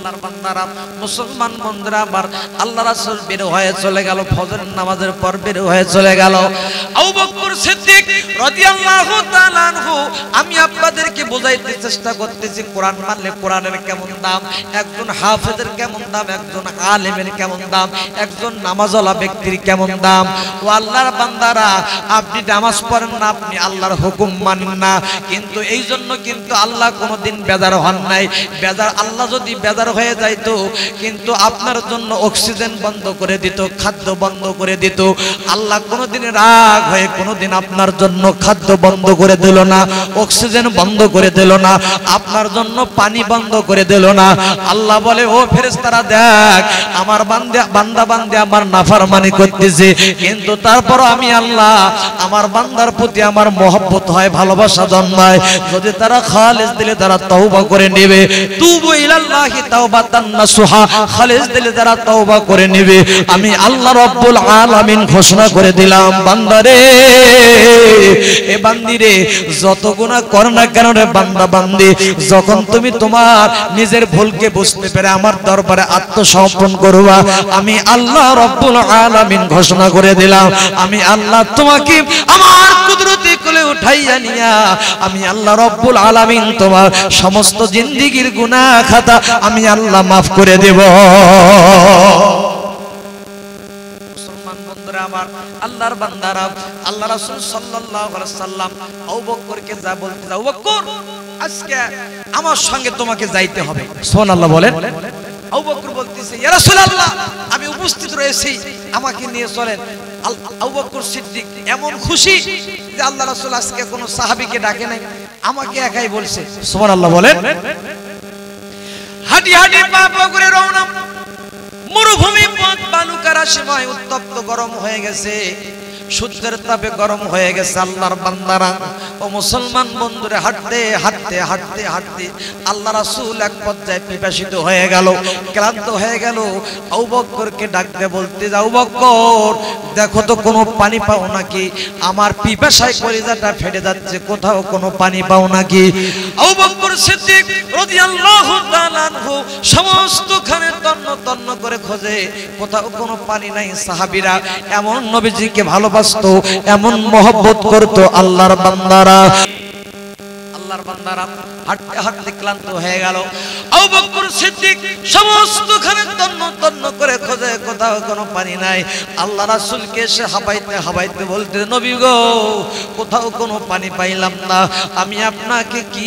আল্লাহর বান্দারা মুসলমান বন্ধুরা আমার, আল্লাহ রাসূল বের হয়ে চলে গেল, ফজরের নামাজের পর বের হয়ে চলে গেল। আবু বকর সিদ্দিক রাদিয়াল্লাহু তাআলা আনহু, আমি আপনাদেরকে বোঝাইতে চেষ্টা করতেছি কোরআন মানলে কোরআনের কেমন দাম, একজন হাফেজের কেমন দাম, একজন আলেমের কেমন দাম, একজন নামাজওয়ালা ব্যক্তির কেমন দাম। ও আল্লাহর বান্দারা, আপনি নামাজ পড়েন না, আপনি আল্লাহর হুকুম মানেন না, কিন্তু এই জন্য কিন্তু আল্লাহ কোনোদিন বেজার হন নাই। বেজার আল্লাহ যদি বেজার হয়ে যাইতো কিন্তু আপনার জন্য অক্সিজেন বন্ধ করে দিত, খাদ্য বন্ধ করে দিত। আল্লাহ কোনোদিন রাগ হয়ে কোনোদিন আপনার জন্য খাদ্য বন্ধ করে দিল না, অক্সিজেন বন্ধ করে দিল না, আপনার জন্য পানি বন্ধ করে দিল না। আল্লাহ বলে, ও ফেরেশতারা দেখ, আমার বান্দা বান্দে আমার নাফরমানি করতেছে, কিন্তু তারপর আমি আল্লাহ আমার বান্দার প্রতি আমার মহব্বত হয়, ভালোবাসা জন্মায়। যদি তারা খালিস দিলে তারা তওবা করে নেবে, তুবু ইলাল্লাহি তাওবাতান নাসুহা, খালিস দিলে তারা তওবা করে নেবে। আমি আল্লাহ রাব্বুল আলামিন ঘোষণা করে দিলাম, বান্দারে, এ বান্দিরে, যত গুনাহ কর না কেন রে বান্দা বান্দি, যখন তুমি তোমার নিজের ভুলকে বুঝতে পেরে আমার দরবারে আত্মসমর্পণ করবা, আমি আল্লাহ রাব্বুল আলামিন ঘোষণা করে দিলাম, আমি আল্লাহ তোমাকে আমার কুদরতি কোলে উঠাইয়া নিয়া আমি আল্লাহ রাব্বুল আলামিন তোমার সমস্ত জিন্দেগীর গুনাহ খাতা আমি আল্লাহ মাফ করে দেব। মুসলমান বন্ধুরা আমার, আল্লাহর বান্দারা, আল্লাহ রাসূল সাল্লাল্লাহু আলাইহি সাল্লাম আবু বকরকে যা বলতে, আবু বকর আজকে আমার সঙ্গে তোমাকে যাইতে হবে, সুবহানাল্লাহ বলেন। আবু বকর বলতেছে, ইয়া রাসূলুল্লাহ, আমি উপস্থিত রয়েছি, আমাকে নিয়ে চলেন। আবু বকর সিদ্দিক এমন খুশি যে আল্লাহ রাসূল আজকে কোনো সাহাবীকে ডাকে নাই, আমাকে একাই বলছে, সুবহানাল্লাহ বলেন। হাঁটি হাঁটি পা পা করে রওনা। মরুভূমি পথ, বালুকার সময় উত্তপ্ত গরম হয়ে গেছে, সূর্যের তাপে গরম হয়ে গেছে। আল্লাহর বান্দারা ও মুসলমান বন্ধুরা, হাঁটতে হাঁটতে হাঁটতে হাঁটতে আল্লাহ রাসূল এক পর্যায়ে পিপাসিত হয়ে গেল, ক্লান্ত হয়ে গেল। আবু বকরকে ডাকতে বলতে, আবু বকর দেখো তো কোনো পানি পাও নাকি, আমার পিপাসায় কলিজাটা ফেটে যাচ্ছে, কোথাও কোনো পানি পাও নাকি। আবু বকর সিদ্দিক রাদিয়াল্লাহু তাআলা আনহু সমস্তখানে তন্ন তন্ন করে খোঁজে, কোথাও কোনো পানি নাই। সাহাবীরা এমন নবীজিকে ভালোবাসতো, এমন মহব্বত করতো আল্লাহর বান্দারা। আল্লাহর বান্দারা হাঁটতে হাঁটতে ক্লান্ত হয়ে গেল। আবু বকর সিদ্দিক সমস্তখানে তন্ন তন্ন করে খোঁজে, কোথাও কোনো পানি নাই। আল্লাহ রাসূলকে এসে হাবাইতে হাবাইতে বলতে, নবী গো, কোথাও কোনো পানি পাইলাম না, আমি আপনাকে কি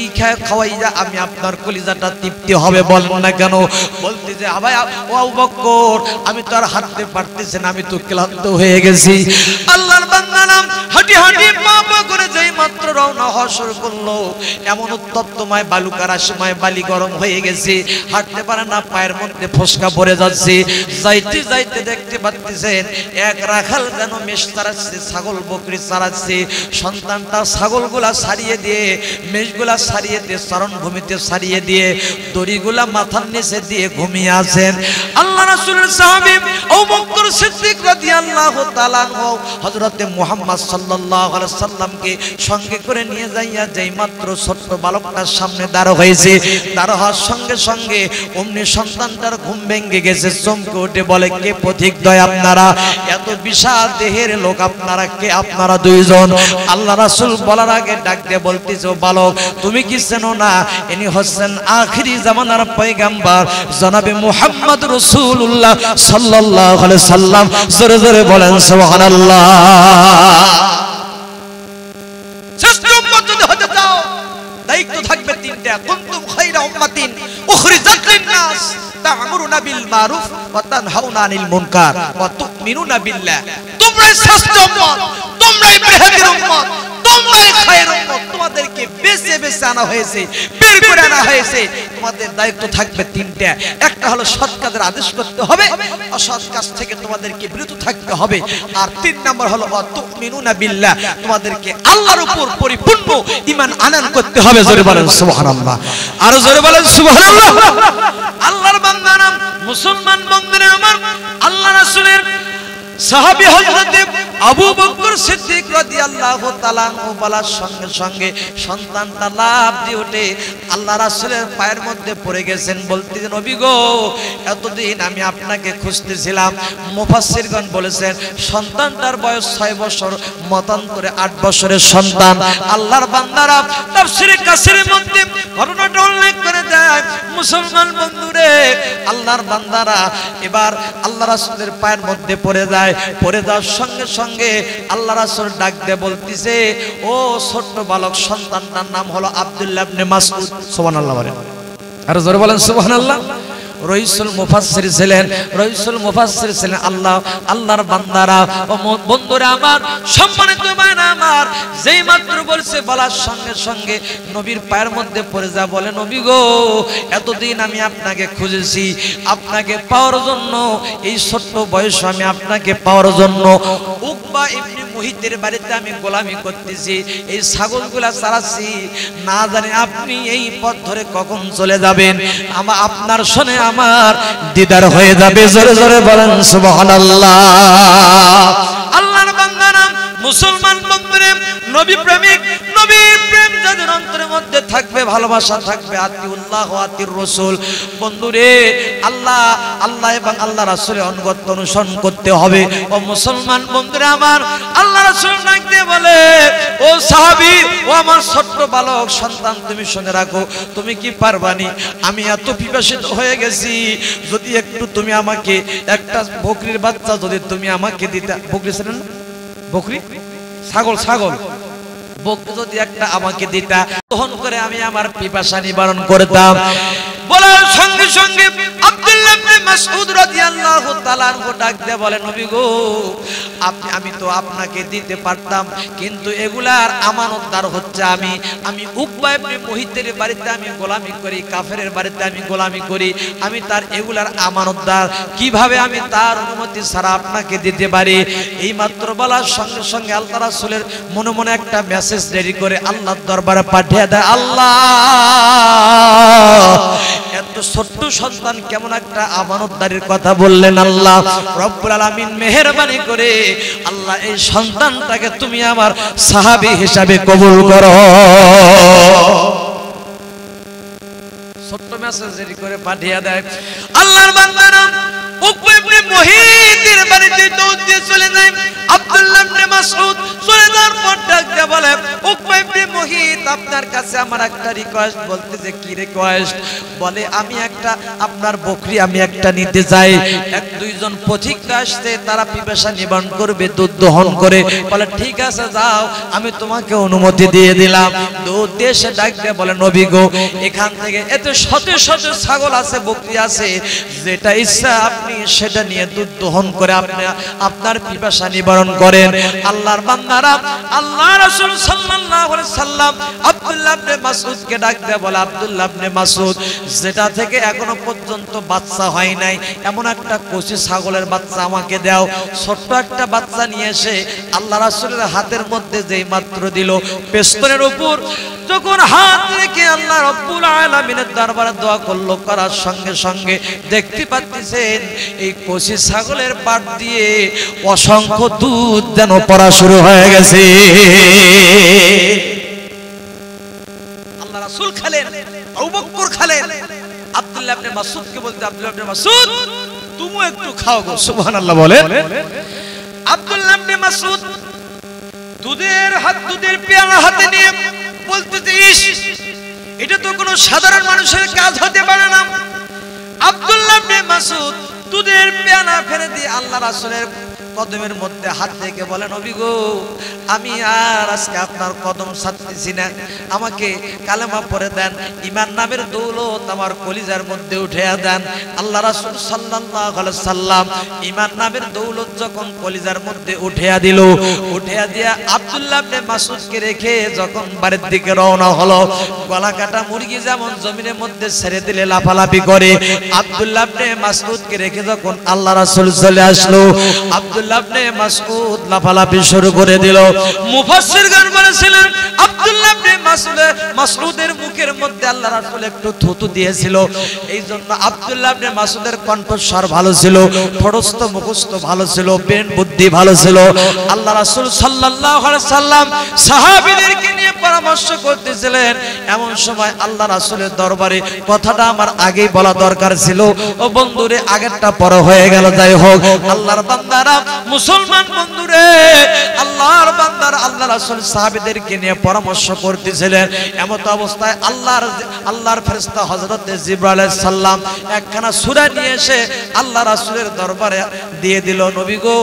খাওয়াইয়া আমি আপনার কলিজাটা তৃপ্তি হবে বলবো না কেন? বলতে যে, ভাই ও আবু বকর, আমি তো আর হাঁটতে পারতেছি না, আমি তো ক্লান্ত হয়ে গেছি। আল্লাহর বান্দারা হাঁটি হাঁটি পা পা করে যেই মাত্র রওনা হওয়া শুরু করলো, এমন উত্তপ্তময় বালুকার সময় বালি গরম হয়ে গেছে, হাঁটতে পারে না, পায়ের মধ্যে ফসকা পড়ে যাচ্ছে। যাইতে যাইতে দেখতে পাচ্ছেন এক রাখাল যেন মেষ চারাচ্ছে, ছাগল বকরি চারাচ্ছে। সন্তানটা ছাগলগুলা ছাড়িয়ে দিয়ে, মেষগুলা ছাড়িয়ে দিয়ে, চরণভূমিতে ছাড়িয়ে দিয়ে, দড়িগুলা মাথার নিচে দিয়ে ঘুমিয়ে আছেন। আল্লাহ রাসূলের সাহাবী আবু বকর সিদ্দিক রাদিয়াল্লাহু তাআলা আনহু হযরতে মুহাম্মদ সাল্লাল্লাহু আলাইহি সাল্লামকে সঙ্গে করে নিয়ে যাইয়া যেই মাত্র ছোট্ট বালকটার সামনে দাঁড় হয়েছে, দাঁড় হওয়ার সঙ্গে সঙ্গে অমনি সন্তানটার ঘুম ভেঙে গেছে, চমকে উঠে বলে, কে পথিক দয় আপনারা? এত বিশাল দেহের লোক আপনারা কে? আপনারা দুইজন। আল্লাহ রাসূল বলার আগে ডাক দিয়ে বলতেছে, বালক তুমি কি চেনো না, ইনি হচ্ছেন আখিরি জামানার পয়গম্বর জনাবে মুহাম্মদ রাসূলুল্লাহ সাল্লাল্লাহু আলাইহি সাল্লাম। জোরে জোরে বলেন সুবহানাল্লাহ। দায়িত্ব থাকবে তিনটা, কুনতুম খায়রা উম্মাতিন উখরিজাত লিন-নাস তা'মুরুনা বিল মারুফ ওয়া তানহাউনা আনিল মুনকার ওয়া তু'মিনুনা বিল্লাহ। তোমরাই শ্রেষ্ঠ উম্মত, তোমরাই মেহেদির উম্মত, তোমরাই খায়র উম্মত। তোমাদেরকে বেছে বেছে আনা হয়েছে, বের করে আনা হয়েছে। তোমাদের দায়িত্ব থাকবে তিনটা। একটা হলো সৎ কাজের আদেশ করতে হবে, অসৎ কাজ থেকে তোমাদেরকে বিরত থাকতে হবে। আর তিন নাম্বার হলো ওয়া তু'মিনুনা বিল্লাহ, তোমাদেরকে আল্লাহর উপর পরিপূর্ণ ঈমান আনয়ন করতে হবে। জোরে বলেন সুবহানাল্লাহ, আর জোরে বলেন সুবহানাল্লাহ। আল্লাহর বান্দারা, মুসলমান বন্ধুরা আমার, আল্লাহ রাসূলের সাহাবী হযরত আবু বকর সিদ্দিক রাদিয়াল্লাহু তাআলা বলার সঙ্গে সঙ্গে সন্তানটা লাফ দিয়ে উঠে আল্লাহ রাসূলের পায়ের মধ্যে পড়ে গেছেন, বলতেছেন নবী গো এতদিন আমি আপনাকে খুঁজতেছিলাম। মুফাসসিরগণ বলেছেন সন্তানটার বয়স 6 বছর, মতান্তরে 8 বছরের সন্তান। আল্লাহর বান্দারা তাফসীরে কাসিরের মধ্যে ঘটনাটা উল্লেখ করে দেয়। মুসলমান বন্ধুরে, আল্লাহর বান্দারা এবার আল্লাহ রাসূলের পায়ের মধ্যে পড়ে যায়। পড়ে যাওয়ার সঙ্গে সঙ্গে আল্লাহ রাসূল ডাক দিয়ে বলতিছে, ও ছোট্ট বালক, সন্তানটার নাম হলো আব্দুল্লাহ ইবনে মাসউদ। সুবহানাল্লাহ বলেন, আর জোরে বলেন সুবহানাল্লাহ। রইসুল মুফাসসির ছিলেন, রইসুল মুফাসসির ছিলেন আল্লাহর বান্দারা ও বন্ধুরা আমার, সম্মানিত ভাইরা আমার, যেই মাত্র বলছে বলার সঙ্গে সঙ্গে নবীর পায়ের মধ্যে পড়ে যা বলে, নবী গো এতদিন আমি আপনাকে খুঁজেছি, আপনাকে পাওয়ার জন্য, এই ছোট্ট বয়সে আমি আপনাকে পাওয়ার জন্য উকবা ইবনে মুহিতের বাড়িতে আমি গোলামি করতেছি, এই ছাগলগুলা চড়াচ্ছি, না জানি আপনি এই পথ ধরে কখন চলে যাবেন, আপনার শুনে আমার দিদার হয়ে যাবে। জোরে জোরে বলেন সুবহানাল্লাহ। আল্লাহর বান্দারা, মুসলমান বন্ধুরে, নবী প্রেমিক, নবীর প্রেম যাদের অন্তরের মধ্যে থাকবে, ভালোবাসা থাকবে, আতিউল্লাহ ওয়া আতির রাসূল। বন্ধুরে, আল্লাহ এবং আল্লাহ রাসূলের অনুগত্য অনুসরণ করতে হবে। ও মুসলমান বন্ধুরা আমার, আল্লাহ রাসূল ডাকতে বলে, ও সাহাবী, ও আমার ছোট্ট বালক সন্তান, তুমি শুনে রাখো, তুমি কি পারবানি? আমি এত পিপাসিত হয়ে গেছি, যদি একটু তুমি আমাকে একটা বকরির বাচ্চা যদি তুমি আমাকে দিতা, বকরি ছিলেন না, বকরি, ছাগল, বকরি যদি একটা আমাকে দিতা, তখন করে আমি আমার পিপাসা নিবারণ করতাম। বলার সঙ্গে সঙ্গে আব্দুল্লাহ ইবনে মাসউদ রাদিয়াল্লাহু তাআলা ডাক দিয়ে বলে, নবী গো আমি তো আপনাকে দিতে পারতাম, কিন্তু এগুলার আমানতদার হচ্ছে আমি উকবা ইবনে মুহিতের বাড়িতে আমি গোলামি করি, কাফেরের বাড়িতে আমি গোলামি করি, আমি তার এগুলার আমানতদার, কিভাবে আমি তার অনুমতি ছাড়া আপনাকে দিতে পারি? এই মাত্র বলার সঙ্গে সঙ্গে আল্লাহ রাসূলের মনে মনে একটা মেসেজ রেডি করে আল্লাহর দরবারে পাঠিয়ে দেয়, আল্লাহ এত ছোট্ট সন্তান কেমন একটা আমানতদারির কথা বললেন, আল্লাহ রব্বুল আলামিন মেহেরবানি করে আল্লাহ এই সন্তানটাকে তুমি আমার সাহাবী হিসাবে কবুল করো। ছোট্ট মেসেজ রেডি করে পাঠিয়ে দেয়। আল্লাহর বান্দারা উকবা ইবনে মুহিতের বাড়িতে দৌড় দিয়ে চলে যায়। আব্দুল্লাহ ইবনে মাসউদ চলে যাওয়ার পর ডাক দিয়ে বলে, উকবা ইবনে মুহিত, আপনার কাছে আমার একটা রিকোয়েস্ট। বলতে যে কি রিকোয়েস্ট? বলে আমি একটা আপনার বকরি আমি একটা নিতে চাই। এক দুইজন পথিক আসছে, তারা পিপাসা নিবারণ করবে, দুধ দহন করে। বলে ঠিক আছে যাও, আমি তোমাকে অনুমতি দিয়ে দিলাম। দুধ দিয়ে সে ডাক দিয়ে বলে, নবী গো এখান থেকে এত শত শত ছাগল আছে, বকরি আছে, যেটা ইচ্ছা আপনি সেটা নিয়ে দুধ দহন করে আপনি আপনার পিপাসা নিবারণ করেন। আল্লাহর বান্দারা, আল্লাহ রাসূল সাল্লাল্লাহু আলাইহি সাল্লাম আব্দুল্লাহ ইবনে মাসউদকে ডাক দিয়ে বলে, আব্দুল্লাহ ইবনে মাসউদ, যেটা থেকে এখনো পর্যন্ত বাচ্চা হয় নাই এমন একটা কচি ছাগলের বাচ্চা আমাকে দাও। ছোট্ট একটা বাচ্চা নিয়ে এসে আল্লাহ রাসূলের হাতের মধ্যে যেই মাত্র দিল, পেস্তনের উপর যখন হাত রেখে আল্লাহ রব্বুল আলামিনের দরবারে দোয়া করলো, করার সঙ্গে সঙ্গে দেখতে পাচ্ছেন এই কচি ছাগলের পাট দিয়ে অসংখ্য দুধ যেন পড়া শুরু হয়ে গেছে। আল্লাহ রাসূল খালেন, আবু বকর খালেন, আব্দুল্লাহ ইবনে মাসউদকে বলতে, আব্দুল্লাহ ইবনে মাসউদ তুমি একটু খাও গো। সুবহানাল্লাহ বলে। আব্দুল্লাহ ইবনে মাসউদ দুধের পেয়ালা হাতে নিয়ে বলতেছে, ইস এটা তো কোনো সাধারণ মানুষের কাজ হতে পারে না। আব্দুল্লাহ ইবনে মাসউদ দুধের পেয়ালা ফেলে দিয়ে আল্লাহ রাসূলের কদমের মধ্যে হাত রেখে বলে, নবী গো আমি আর আজকে আপনার কদম ছাড়তেছি না, আমাকে কালেমা পড়ে দেন, ঈমান নামের দৌলত আমার কলিজার মধ্যে উঠিয়ে দেন। আল্লাহ রাসূল সাল্লাল্লাহু আলাইহি সাল্লাম ঈমান নামের দৌলত যখন কলিজার মধ্যে উঠিয়ে দিল, উঠিয়ে দিয়া আব্দুল্লাহ ইবনে মাসউদকে রেখে যখন বাড়ির দিকে রওনা হলো, গলা কাটা মুরগি যেমন জমিনের মধ্যে ছেড়ে দিলে লাফালাফি করে, আব্দুল্লাহ ইবনে মাসউদকে রেখে যখন আল্লাহ রাসূল চলে আসলো, আব্দুল্লাহ ইবনে মাসউদ লাফালাফি শুরু করে দিল। মুফাসসিরগণ বলেছিলেন আব্দুল্লাহ ইবনে মাসউদের মুখের মধ্যে আল্লাহ রাসূল একটু থুতু দিয়েছিল, এইজন্য আব্দুল্লাহ ইবনে মাসউদের কণ্ঠস্বর ভালো ছিল, ফরস্ত মুখস্থ ভালো ছিল, ব্রেন বুদ্ধি ভালো ছিল। আল্লাহ রাসূল সাল্লাল্লাহু আলাইহি সাল্লাম সাহাবীদেরকে নিয়ে পরামর্শ করতেছিলেন। এমন সময় আল্লাহ রাসূলের দরবারে কথাটা আমার আগেই বলা দরকার ছিল। ও বন্ধুরে, আগেরটা পর হয়ে গেল, যাই হোক। আল্লাহর বান্দারা, মুসলমান বন্ধুরে, আল্লাহর বান্দারা আল্লাহ রাসূল সাহাবীদেরকে নিয়ে পরামর্শ করতেছিলেন। এমন অবস্থায় আল্লাহর ফেরেশতা হযরত জিবরাইল আলাইহিস সালাম একখানা সূরা নিয়ে এসে আল্লাহ রাসূলের দরবারে দিয়ে দিল। নবী গো,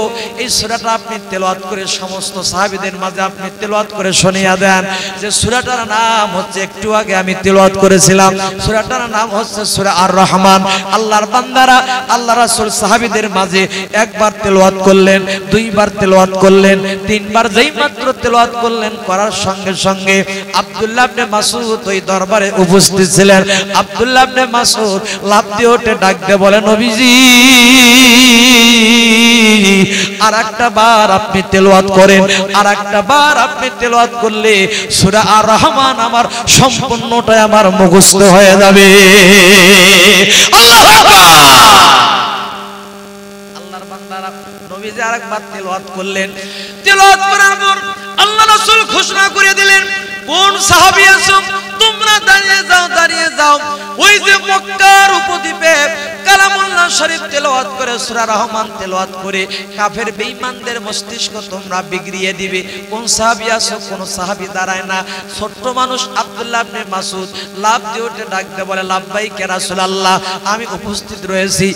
এই সূরাটা আপনি তেলাওয়াত করে সমস্ত সাহাবীদের মাঝে আপনি তেলাওয়াত করে শুনিয়ে দেন। যে সূরাটার নাম হচ্ছে, একটু আগে আমি তেলাওয়াত করেছিলাম, সূরাটার নাম হচ্ছে সূরা আর রহমান। আল্লাহর বান্দারা আল্লাহ রাসূল সাহাবীদের মাঝে একবার তেলাওয়াত করলেন, দুইবার তেলাওয়াত করলেন, তিনবার যেই মাত্র তেলাওয়াত করলেন, করার সঙ্গে সঙ্গে আব্দুল্লাহ ইবনে মাসউদ ওই দরবারে উপস্থিত ছিলেন। আব্দুল্লাহ ইবনে মাসউদ লাফ দিয়ে উঠে ডাক দিয়ে বলে, নবীজি আর একটা বার আপনি তেলাওয়াত করেন, আর একটা বার আপনি তেলাওয়াত করলে সূরা আর রহমান আমার সম্পূর্ণটাই আমার মুখস্থ হয়ে যাবে। আল্লাহু আকবার। আল্লাহর বান্দারা নবীজি আরেকবার তেলাওয়াত করলেন। তেলাওয়াত করার পর আল্লাহ রাসূল ঘোষণা করে দিলেন, কোন সাহাবী আছো তোমরা দাঁড়িয়ে যাও, দাঁড়িয়ে যাও। ওই যে মক্কার উপদ্বীপে কালামুল্লাহ শরীফ তেলাওয়াত করে, সূরা রহমান তেলাওয়াত করে কাফের বেঈমানদের মস্তিষ্ক তোমরা বিগড়িয়ে দিবে। কোন সাহাবী আছো? কোন সাহাবী দাঁড়ায় না। ছোট্ট মানুষ আব্দুল্লাহ ইবনে মাসউদ লাফ দিয়ে উঠে ডাক দিয়ে বলে, লাব্বাইক ইয়া রাসূলুল্লাহ, আমি উপস্থিত রয়েছি।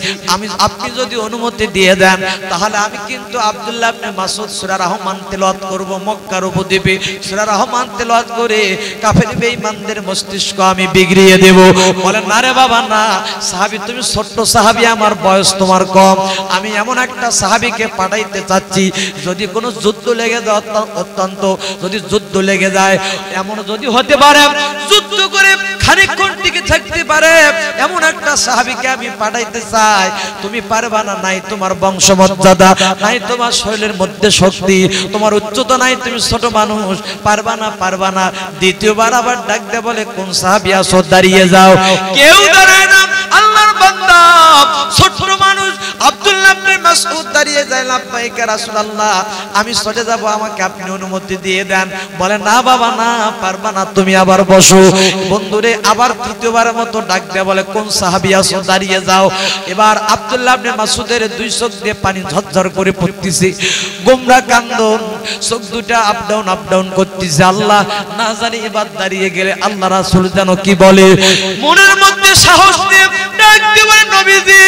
আপনি যদি অনুমতি দিয়ে দেন তাহলে আমি কিন্তু আব্দুল্লাহ ইবনে মাসউদ সূরা রহমান তেলাওয়াত করব। মক্কার উপদ্বীপে সূরা রহমান তেলাওয়াত করে কাফের বেঈমানদের মস্তিষ্ক আমি বিগড়িয়ে দেব। বলে, না রে বাবা না, সাহাবী তুমি ছোট্ট সাহাবী, আমার বয়স তোমার কম। আমি এমন একটা সাহাবীকে পাঠাইতে চাচ্ছি, যদি কোনো যুদ্ধ লেগে যায়, অত্যন্ত যদি যুদ্ধ লেগে যায়, এমন যদি হতে পারে যুদ্ধ করে খানিকক্ষণ টিকে থাকতে পারে, এমন একটা সাহাবীকে আমি পাঠাইতে চাই। তুমি পারবা না, নাই তোমার বংশমর্যাদা, নাই তোমার শরীরের মধ্যে শক্তি, তোমার উচ্চতা নাই, তুমি ছোট মানুষ, পারবা না, পারবা না। দ্বিতীয়বার আবার ডাক দিয়ে বলে, কোন সাহাবী আছো দাঁড়িয়ে যাও। কেউ দাঁড়ায় না। আল্লাহর বান্দা ছোট মানুষ আব্দুল্লাহ ইবনে মাসউদ দাঁড়িয়ে যায়, লাব্বাইক ইয়া রাসূলুল্লাহ, আমি চলে যাব, আমাকে আপনি অনুমতি দিয়ে দেন। বলে, না বাবা না, পারবা না, তুমি আবার বসো। বন্ধুরে, আবার তৃতীয়বারের মতো ডাক দেয়া বলে, কোন সাহাবী আছো দাঁড়িয়ে যাও। এবার আব্দুল্লাহ ইবনে মাসউদের দুই চোখ দিয়ে পানি ঝরঝর করে পড়তেছে, গোমরা কান্দন, চোখ দুটা আপ ডাউন করতেছে। আল্লাহ না জানি এবার দাঁড়িয়ে গেলে আল্লাহ রাসূল যেন কি বলে। মনের মধ্যে সাহস নিয়ে ডাক দিয়ে বলে, নবীজি,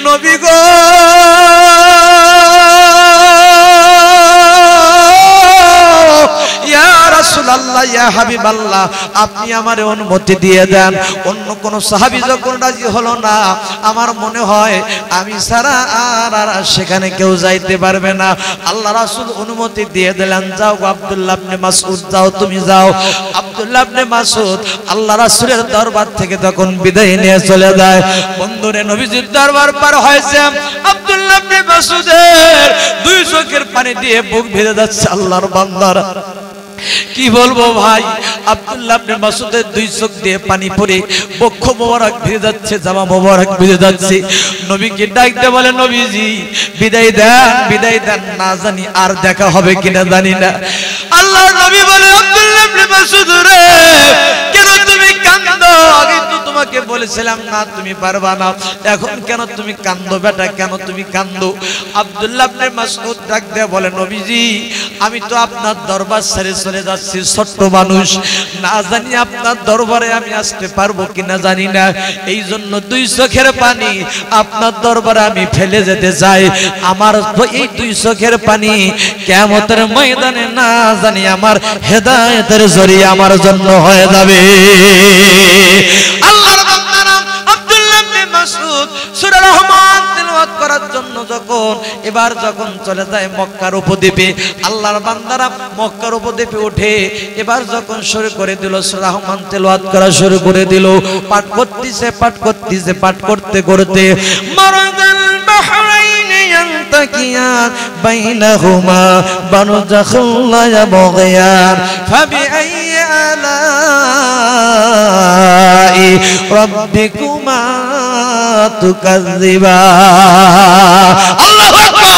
নবী গো, ইয়া রাসূলুল্লাহ, ইয়া হাবিবাল্লাহ, আপনি আমারে অনুমতি দিয়ে দেন। অন্য কোন সাহাবী যখন রাজি হলো না, আমার মনে হয় আমি ছাড়া আর সেখানে কেউ যাইতে পারবে না। আল্লাহ রাসূল অনুমতি দিয়ে দিলেন, যাও আব্দুল্লাহ ইবনে মাসউদ, যাও, তুমি যাও। আব্দুল্লাহ ইবনে মাসউদ আল্লাহ রাসূলের দরবার থেকে তখন বিদায় নিয়ে চলে যায়। বন্ধুরে, নবীজির দরবার পার হয়েছে, আব্দুল্লাহ ইবনে মাসউদের দুই চোখের পানি দিয়ে বুক ভিজে যাচ্ছে। আল্লাহর বান্দারা কি বলবো ভাই, আব্দুল্লাহ ইবনে মাসউদের দুই চোখ দিয়ে পানি পড়ে বক্ষ মোবারক ভিজে যাচ্ছে, জামা মোবারক ভিজে যাচ্ছে। নবীকে ডাক দিয়ে বলে, নবীজি বিদায় দেন, বিদায় দেন, না জানি আর দেখা হবে কিনা জানি না। আল্লাহর নবী বলে, আব্দুল্লাহ ইবনে মাসউদ রে, কেন তুমি কান্দো? আগে তো তোমাকে বলেছিলাম না তুমি পারবা না, এখন কেন তুমি কান্দো বেটা, কেন তুমি কান্দো? আব্দুল্লাহ ইবনে মাসউদ ডাক দিয়ে বলে, নবীজি আমি তো আপনার দরবার ছেড়ে চলে যাচ্ছি, ছোট্ট মানুষ, না জানি আপনার দরবারে আমি আসতে পারবো কিনা জানি না। এই জন্য দুই চোখের পানি আপনার দরবারে আমি ফেলে যেতে চাই। আমার এই দুই চোখের পানি কিয়ামতের ময়দানে না জানি আমার হেদায়েতের জরিয়া আমার জন্য হয়ে যাবে। আল্লাহর বান্দারা আব্দুল্লাহ ইবনে মাসউদ সূরা রহমান তেলাওয়াত করার জন্য যখন চলে যায় মক্কার উপদ্বীপে, আল্লাহর বান্দারা মক্কার উপদ্বীপে উঠে এবার যখন শুরু করে দিল সূরা রহমান তেলাওয়াত করা শুরু করে দিল, পাঠ করতেছে পাঠ করতে করতে মারাদাল বাহর يتكيان بينهما برزخ لا يبغيان فبأي آلاء ربكما تكذبان الله أكبر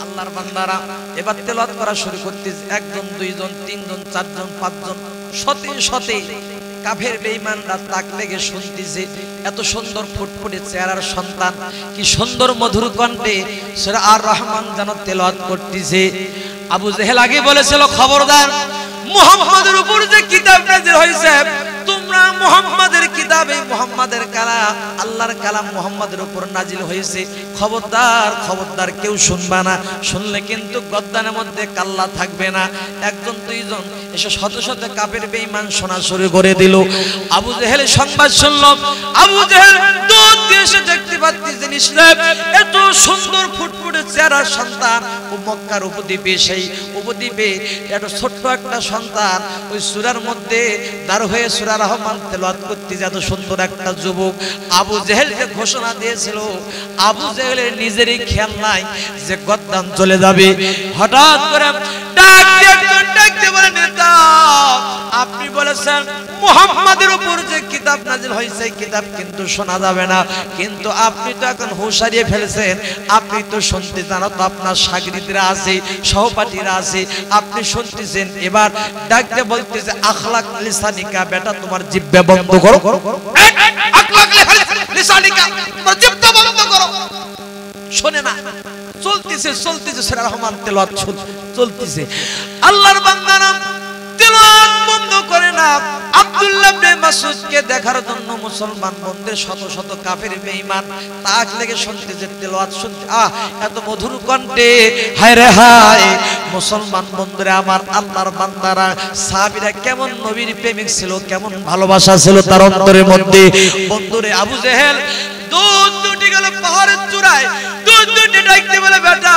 আল্লাহর বান্দারা এবার তেলাওয়াত করা শুরু করতেছে একজন দুইজন তিনজন চারজন পাঁচজন শতে শতে কাফের বেঈমানরা তাক লেগে শুনতেছে এত সুন্দর ফুটফুটে চেহারার সন্তান কি সুন্দর মধুর কণ্ঠে সূরা আর রহমান যেন তেলাওয়াত করতেছে আবু জেহেল আগে বলেছিল খবরদার মুহাম্মাদের উপর যে কিতাব নাযিল হয়েছে তোমরা মুহাম্মাদের কিতাবে মুহাম্মাদের কালাম আল্লাহর কালাম মুহাম্মাদের উপর নাজিল হয়েছে খবরদার খবরদার কেউ শুনবা না শুনলে কিন্তু গদ্দানের মধ্যে কাল্লা থাকবে না একজন দুইজন এসে শত শত কাফের বেঈমান শোনা শুরু করে দিল আবু জেহেল সংবাদ শুনল আবু জেহেল দূর দিয়ে এসে দেখতে পাচ্ছি জিনিস এত সুন্দর ফুটফুটে চেহারার সন্তান ও মক্কার উপদ্বীপে সেই উপদ্বীপে এত ছোট্ট একটা সন্তান ওই সূরার মধ্যে দাঁড় হয়ে সূরা রহমান তেলাওয়াত করতে এত সুন্দর একটা যুবক আবু জেহেল যে ঘোষণা দিয়েছিল আবু জেহেলের নিজেরই খেয়াল নাই যে গদ্দান চলে যাবে হঠাৎ করে ডাক দিয়ে বলে নেতা আপনি বলেছেন মুহাম্মাদের উপর যে কিতাব নাযিল হয়েছে এই কিতাব কিন্তু শোনা যাবে না কিন্তু আপনি তো এখন হুঁশ হারিয়ে ফেলেছেন আপনি তো শুনতে জানো তো আপনার শাগিরদরা আছে সহপাঠীরা আছে আপনি শুনতেছেন এবার ডাক দিয়ে বলতেছে আখলাক লিসানিকা বেটা তোমার জিহ্বা বন্ধ করো আখলাক লিসানিকা তোমার জিহ্বা বন্ধ করো শুনে না চলতেছে সূরা রহমান তেলাওয়াত চলতেছে আল্লাহর বান্দারা তেলাওয়াত বন্ধ করে না আব্দুল্লাহ ইবনে মাসউদকে দেখার জন্য মুসলমান বন্ধের শত শত কাফের বেঈমান তাক লেগে শুনতেছে তেলাওয়াত শুনতে এত মধুর কণ্ঠে হায় রে হায় মুসলমান বন্ধুরা আমার আল্লাহর বান্দারা সাহাবীরা কেমন নবীর প্রেমিক ছিল কেমন ভালোবাসা ছিল তার অন্তরের মধ্যে বন্ধুরে আবু জেহেল দুধ দুটি গেল পাহাড়ের চূড়ায় দুধ দুটি ডাকতে বলে বেটা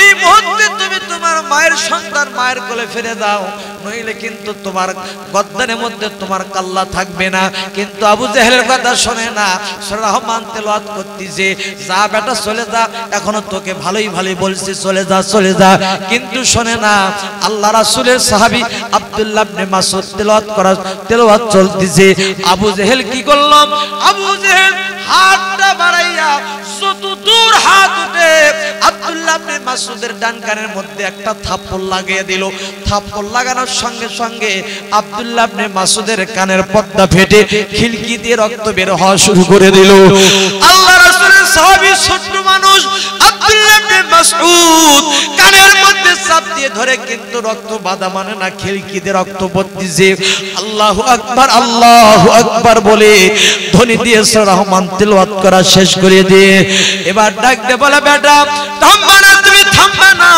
এই মুহূর্তে তুমি তোমার মায়ের সন্তান মায়ের কোলে ফিরে দাও নইলে কিন্তু তোমার গদ্দানের মধ্যে তোমার কাল্লা থাকবে না কিন্তু আবু জেহেলের কথা শুনে না সূরা রহমান তেলাওয়াত করতেছে যা বেটা চলে যা এখনো তোকে ভালোই বলছি চলে যা কিন্তু শুনে না আল্লাহ রাসূলের সাহাবী আব্দুল্লাহ ইবনে মাসউদ তেলাওয়াত চলতেছে আবু জেহেল কি করলো আবু জেহেল হাতটা বাড়াইয়া যত দূর হাত উঠে আব্দুল্লাহ ইবনে মাসউদের ডান কানের মধ্যে একটা থাপ্পড় লাগিয়ে দিল থাপ্পড় লাগানোর সঙ্গে সঙ্গে আব্দুল্লাহ ইবনে মাসউদের কানের পর্দা ফেটে খিলকি দিয়ে রক্ত বের হওয়া শুরু করে দিল আল্লাহ রাসূলের সাহাবী ছোট মানুষ আব্দুল্লাহ ইবনে মাসউদ কানের মধ্যে চাপ দিয়ে ধরে কিন্তু রক্ত বাধা মানে না খিলকি দিয়ে রক্ত পড়তেছে আল্লাহু আকবার বলে ধ্বনি দিয়ে সূরা রহমান তেলাওয়াত করা শেষ করে দিয়ে এবার ডাক দে বলে বেটা থামবা না তুমি থামবা না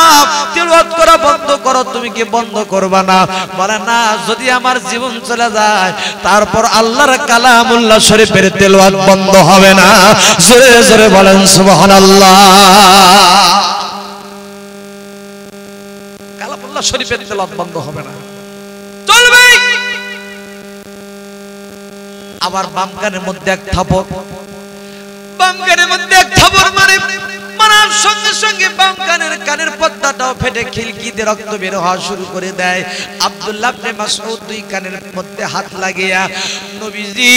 তেলাওয়াত করা বন্ধ করো তুমি কি বন্ধ করবা না বলে না যদি আমার জীবন চলে যায় তারপর আল্লাহর কালামুল্লাহ শরীফের তেলাওয়াত বন্ধ হবে না জোরে জোরে বলেন সুবহানাল্লাহ কালামুল্লাহ শরীফের তেলাওয়াত বন্ধ হবে না চলবে আবার বাম কানের মধ্যে এক থাপড় মারার সঙ্গে সঙ্গে বাম কানের পর্দাটাও ফেটে খিলকিতে রক্ত বের হওয়া শুরু করে দেয় আব্দুল্লাহ ইবনে মাসউদ দুই কানের মধ্যে হাত লাগিয়া নবীজি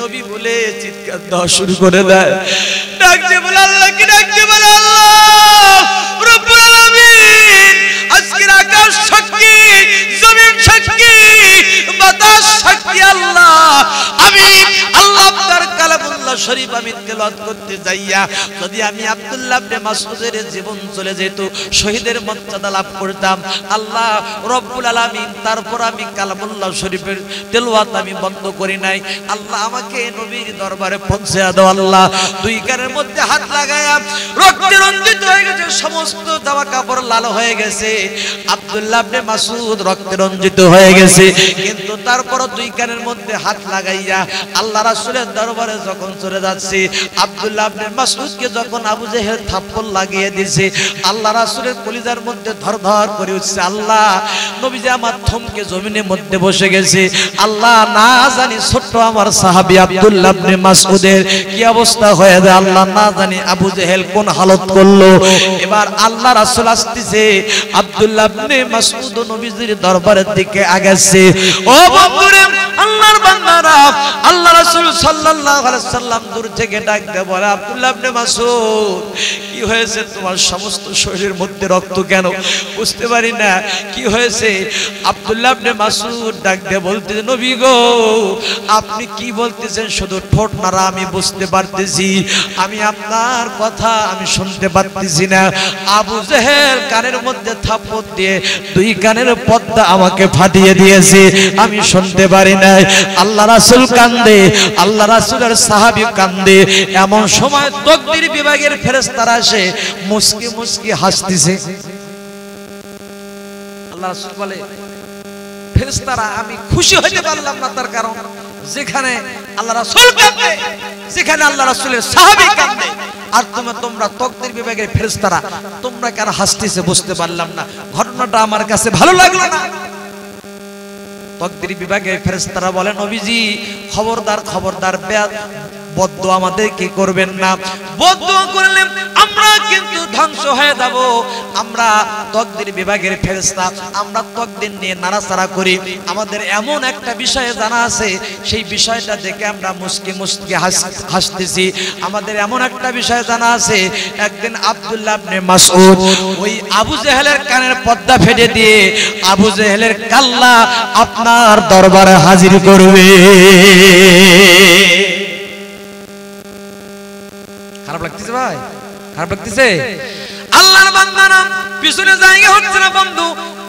নবী বলে চিৎকার দেওয়া শুরু করে দেয় ডাকতে বলে আল্লাহ কি ডাকতে বলে আল্লাহ রব্বুল আলামিন আজকের আকাশ সাক্ষী জমিন সাক্ষী বাতাস সাক্ষী আল্লাহ আমি আল্লাহ আপনার কালামুল্লাহ শরীফ আমি তেলাওয়াত করতে যাইয়া যদি আমি আব্দুল্লাহ ইবনে মাসউদের জীবন চলে যেত শহীদের মর্যাদা লাভ করতাম আল্লাহ রব্বুল আলামিন তারপর আমি কালামুল্লাহ শরীফের তেলাওয়াত আমি বন্ধ করি নাই আল্লাহ আমাকে নবীর দরবারে পৌঁছে দাও আল্লাহ দুই কানের মধ্যে হাত লাগায়া রক্তে রঞ্জিত হয়ে গেছে সমস্ত জামা কাপড় লাল হয়ে গেছে আব্দুল্লাহ ইবনে মাসউদ রক্তে রঞ্জিত হয়ে গেছে কিন্তু তারপর দুই কানের মধ্যে হাত লাগাইয়া আল্লাহ রাসূলের দরবারে যখন চলে যাচ্ছি। আব্দুল্লাহ ইবনে মাসউদকে যখন আবু জেহেল থাপ্পড় লাগিয়ে দিয়েছে, আল্লাহ রাসূলের কলিজার মধ্যে ধরধর করে উঠছে। আল্লাহ নবীজি আমার থমকে জমিনের মধ্যে বসে গেছে। আল্লাহ না জানি ছোট্ট আমার সাহাবী আব্দুল্লাহ ইবনে মাসউদের কি অবস্থা হয়ে যায়, আল্লাহ না জানি আবু জেহেল কোন হালত করলো। এবার আল্লাহ রাসূল আসতেছে, আব্দুল্লাহ ইবনে মাসউদ নবীজির দরবারের দিকে আগাচ্ছে। ও বন্ধুরে, আল্লাহর বান্দারা, আল্লাহ রাসূল সাল্লাল্লাহু আলাইহি সাল্লাম দূর থেকে ডাক দিয়ে বলে, আব্দুল্লাহ ইবনে মাসউদ কি হয়েছে তোমার? সমস্ত শরীরের মধ্যে রক্ত কেন? বুঝতে পারি না কি হয়েছে। আব্দুল্লাহ ইবনে মাসউদ ডাক দিয়ে বলতেছে, নবী গো আপনি কি বলতেছেন? শুধু ঠোঁট নাড়া আমি বুঝতে পারতেছি, আমি আপনার কথা আমি শুনতে পারতেছি না। আবু জেহেল কানের মধ্যে থাপ্পড় দিয়ে দুই কানের পর্দা আমাকে ফাটিয়ে দিয়েছে, আমি শুনতে পারি না। আল্লাহ রাসূল কান্দে, আল্লাহ রাসূলের সাহাবী কান্দে। এমন সময় তাকদীর বিভাগের ফেরেশতারা এসে মুস্কি মুস্কি হাসতেছে। আল্লাহ রাসূল বলে, ফেরেশতারা আমি খুশি হতে পারলাম না, তার কারণ যেখানে আল্লাহ রাসূল কান্দে, যেখানে আল্লাহ রাসূলের সাহাবী কান্দে, আর তোমরা তাকদীর বিভাগের ফেরেশতারা তোমরা কেন হাসতেছে বুঝতে পারলাম না। ঘটনাটা আমার কাছে ভালো লাগলো না। তাকদীর বিভাগের ফেরেশতারা বলে, নবীজি খবরদার খবরদার, বদদুয়া আমাদেরকে করবেন না। বদদুয়া করলে আমরা কিন্তু ধ্বংস হয়ে যাব। আমরা তাকদীর বিভাগের ফেরেশতা, আমরা তাকদীর নিয়ে নাড়াচাড়া করি। আমাদের এমন একটা বিষয়ে জানা আছে, সেই বিষয়টা দেখে আমরা মুস্কি মুস্কি হাসতেছি। আমাদের এমন একটা বিষয় জানা আছে, একদিন আব্দুল্লাহ ইবনে মাসউদ ওই আবু জেহেলের কানের পর্দা ফেটে দিয়ে আবু জেহেলের কাল্লা আপনার দরবারে হাজির করবে। খারাপ লাগতেছে ভাই? খারাপ লাগতেছে? আল্লাহর বান্দারা পিছনে জায়গা হচ্ছে না বন্ধু।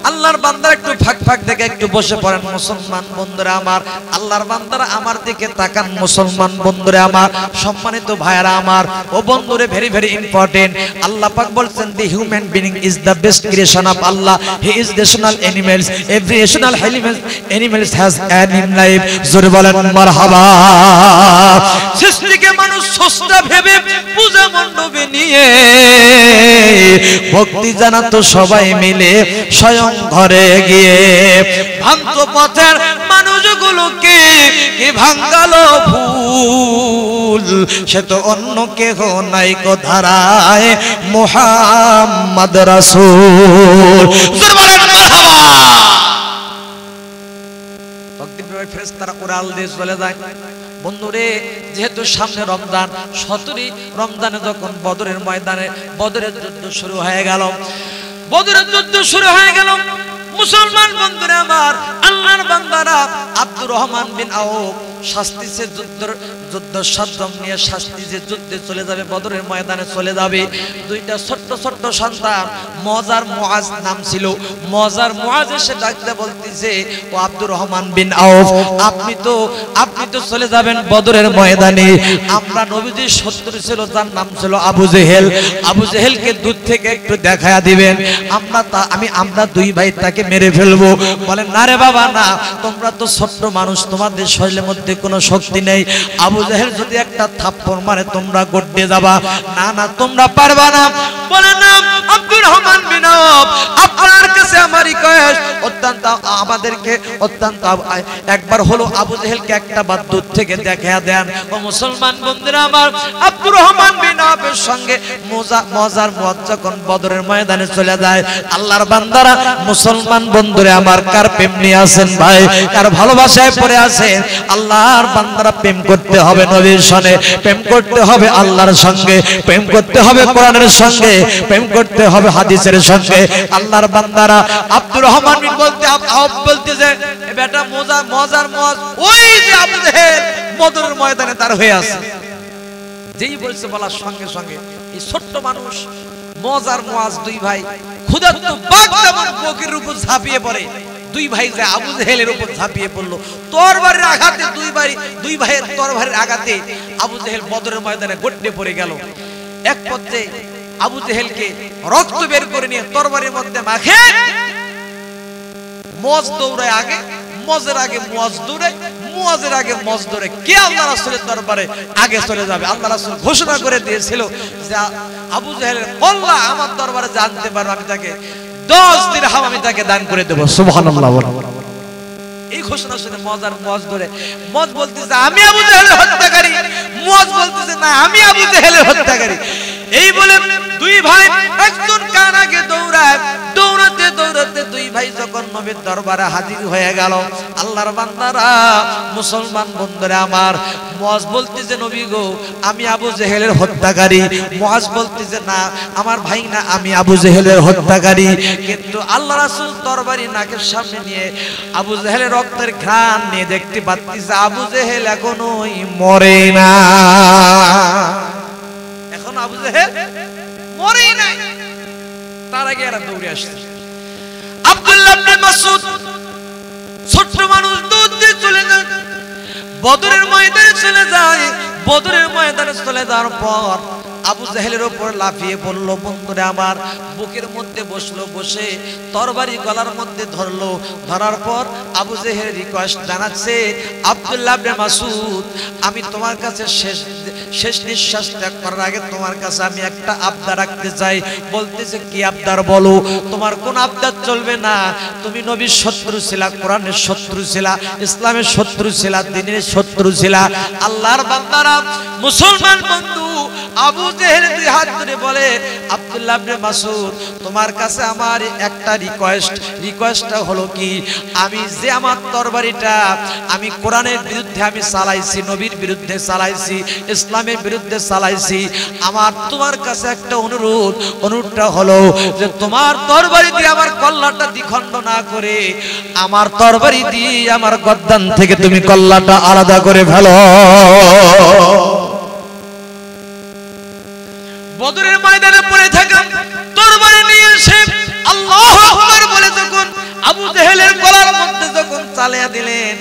আল্লাহর বান্দারা একটু ফাঁক ফাঁক দেখে একটু বসে পড়েন। মুসলমান বন্ধুরা আমার, আল্লাহর বান্দারা আমার দিকে তাকান। মুসলমান বন্ধুরা আমার, সম্মানিত ভাইরা আমার, ও বন্ধুরে ভেরি ভেরি ইম্পর্টেন্ট। আল্লাহ পাক বলছেন, দি human being is the best creation of Allah. He is rational animals, every rational animals has an in life. জোরে বলেন মারহাবা। সৃষ্টিকে মানুষ সস্তা ভেবে পূজা মণ্ডপে নিয়ে ভক্তি জানাতো সবাই মিলে স্বয়ং ঘরে গিয়ে। ভ্রান্ত পথের মানুষগুলোকে কি ভাঙালো ভুল, সে তো অন্য কেহ নাই কো ধারায় মুহাম্মদ রাসূল। ফেরেশতারা উড়াল দিয়ে চলে যায়। বন্ধুরে, যেহেতু সামনে রমজান, 17 রমজানে যখন বদরের ময়দানে বদরের যুদ্ধ শুরু হয়ে গেল, বদরের যুদ্ধ শুরু হয়ে গেল, মুসলমান বন্ধুরা আমার, আল্লাহর বান্দারা আব্দুর রহমান বিন আউফ শাস্তিছে যুদ্ধ সাধ্যম নিয়ে শাস্তিছে যুদ্ধে চলে যাবে, বদরের ময়দানে চলে যাবে। দুইটা ছোট্ট ছোট্ট সন্তান, মজার মুআজ নাম ছিল। মজার মুআজ এসে ডাকতে বলতেছে, ও আব্দুর রহমান বিন আউফ, আপনি তো চলে যাবেন বদরের ময়দানে। আমরা নবীজির শত্রু ছিল, যার নাম ছিল আবু জেহেল। আবু জেহেলকে দূর থেকে একটু দেখায়া দিবেন, আমরা দুই ভাই তাকে মেরে ফেলবো। বলেন, না রে বাবা না, তোমরা তো ছোট্ট মানুষ, তোমাদের শরীরের মধ্যে কোনো শক্তি নেই। আবু জেহেল যদি একটা থাপ্পড় মারে তোমরা গড়তে যাবা। না না, তোমরা পারবা না। বলে না, আব্দুর রহমান বিন আউফ, আপনার কাছে আমার রিকোয়েস্ট, আমাদেরকে একবার হলো আবু জেহেলকে একটা বার দূর থেকে দেখায়া দেন। ও মুসলমান বন্ধুরা আমার, আব্দুর রহমান বিন আউফের সঙ্গে মজার মুআজ যখন বদরের ময়দানে চলে যায়, আল্লাহর বান্দারা, মুসলমান বন্ধুরা আমার, কার প্রেম নিয়ে আছেন ভাই? কার ভালোবাসায় পড়ে আছেন? আল্লাহর বান্দারা প্রেম করতে হবে নবীর সঙ্গে, প্রেম করতে হবে আল্লাহর সঙ্গে, প্রেম করতে হবে কোরআনের সঙ্গে, প্রেম করতে হবে হাদিসের সঙ্গে। আল্লাহর বান্দারা আব্দুর রহমান বিন বলতে যে বেটা মজার মুআজ, ওই যে আবু জেহেল বদরের ময়দানে তার হয়ে আছে। যেই বলছে বলার সঙ্গে সঙ্গে এই ছোট্ট মানুষ মজার মুআজ দুই ভাই ক্ষুধার্ত বাঘ যেমন বকরির উপর ঝাঁপিয়ে পড়ে, দুই ভাই যে আবু জেহেলের উপর ঝাঁপিয়ে পড়লো। তরবারির আঘাতে দুই ভাইয়ের তরবারির আঘাতে আবু জেহেল বদরের ময়দানে গড়তে পড়ে গেল। এক পথে আবু জেহেলকে রক্ত বের করে নিয়ে তরবারির মধ্যে মাখে, মুআজ দৌড়ায় আগে, মজের আগে মুয়াজ দৌড়ে, মুয়াজের আগে মজ দৌড়ে। কে আল্লাহ রাসূলের দরবারে আগে চলে যাবে? আল্লাহ রাসূল ঘোষণা করে দিয়েছিল যে আবু জেহেলের কল্লা আমার দরবারে জানতে পারো, আমি তাকে 10 দিরহাম আমি তাকে দান করে দেব। সুবহানাল্লাহ। এই ঘোষণা শুনে মুয়াজ ধরে, মুয়াজ বলতেছে আমি আবু জেহেলের হত্যাকারী, মুয়াজ বলতেছে না আমি আবু জেহেলের হত্যাকারী। এই বলে দুই ভাই একজন কান আগে দৌড়ায়, দৌড়াতে দৌড়াতে দুই ভাই যখন নবীর দরবারে হাজির হয়ে গেল, আল্লাহর বান্দারা, মুসলমান বন্ধুরা আমার, মুয়াজ বলতেছে নবী গো আমি আবু জেহেলের হত্যাকারী। মুয়াজ বলতেছে না আমার ভাই না, আমি আবু জেহেলের হত্যাকারী। কিন্তু আল্লাহ রাসূল তরবারি নাকের সামনে নিয়ে আবু জেহেলের রক্তের ঘ্রাণ নিয়ে দেখতে পাচ্ছিস আবু জেহেল এখনোই মরে না, এখন আবু জেহেল মরে নাই। তার আগে এরা দৌড়ে আসছে। আব্দুল্লাহ ইবনে মাসউদ ছোট্ট মানুষ দৌড় দিয়ে চলে যায়, বদরের ময়দানে চলে যায়। বদরের ময়দানে চলে যাওয়ার পর আবু জেহেলের উপর লাফিয়ে পড়ল। বন্ধুরা আমার, বুকের মধ্যে বসলো, বসে তরবারি গলার মধ্যে ধরলো। ধরার পর আবু জেহেল রিকোয়েস্ট জানাচ্ছে, আব্দুল্লাহ ইবনে মাসউদ আমি তোমার কাছে শেষ নিঃশ্বাস ত্যাগ করার আগে তোমার কাছে আমি একটা আবদার রাখতে চাই। বলতেছে কি আবদার বলো? তোমার কোন আবদার চলবে না, তুমি নবীর শত্রু ছিলা, কোরআনের শত্রু ছিলা, ইসলামের শত্রু ছিলা, দ্বীনের শত্রু ছিলা। আল্লাহর বান্দারা, মুসলমান বন্ধু, আবু জেহেল দুই হাত ধরে বলে আব্দুল্লাহ ইবনে মাসউদ তোমার কাছে আমার একটা রিকোয়েস্টটা হলো কি, আমি যে আমার তরবারিটা আমি কোরআনের বিরুদ্ধে আমি চালাইছি, নবীর বিরুদ্ধে চালাইছি, ইসলামের বিরুদ্ধে চালাইছি, আমার তোমার কাছে একটা অনুরোধটা হলো যে তোমার তরবারি দিয়ে আমার কল্লাটা দ্বিখণ্ড না করে আমার তরবারি দিয়ে আমার গর্দান থেকে তুমি কল্লাটা আলাদা করে ফেলো। বদরের ময়দানে পড়ে থাকা তরবারি নিয়ে এসে আল্লাহু আকবার বলে যখন আবু জেহেলের গলার মধ্যে যখন চালিয়ে দিলেন,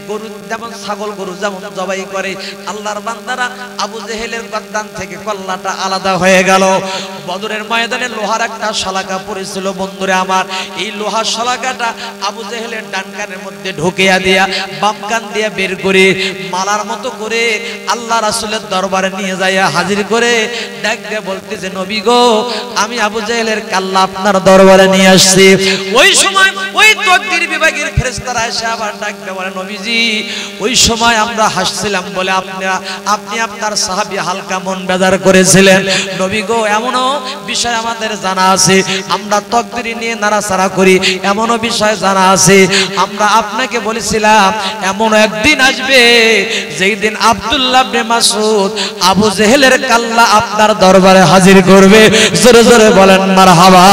গরু যেমন ছাগল গরু যেমন জবাই করে, আল্লাহর বান্দারা আবু জেহেলের গর্দান থেকে কল্লাটা আলাদা হয়ে গেল। বদরের ময়দানে লোহার একটা শলাকা পড়েছিল বন্ধুরা আমার, এই লোহার শলাকাটা আবু জেহেলের ডান কানের মধ্যে ঢুকিয়ে দিয়া বাম কান দিয়ে বের করে মালার মতো করে আল্লাহ রাসূলের দরবারে নিয়ে যাইয়া হাজির করে ডাক দিয়ে বলতেছে নবী গো আমি আবু জেহেলের কাল্লা আপনার দরবারে নিয়ে আসছি। ওই সময় ওই তাকদীর বিভাগের ফেরেশতারা এসে আবার ডাক দিয়ে বলে নবীজি ওই সময় আমরা হাসছিলাম বলে আপনি আপনার সাহাবী হালকা মন বেজার করেছিলেন। নবী গো এমনও বিষয় আমাদের জানা আছে, আমরা তাকদীর নিয়ে নাড়াচাড়া করি, এমনও বিষয় জানা আছে, আমরা আপনাকে বলেছিলাম এমন একদিন আসবে যেই দিন আব্দুল্লাহ ইবনে মাসউদ আবু জেহেলের কাল্লা আপনার দরবারে হাজির করবে। জোরে জোরে বলেন মারহাবা।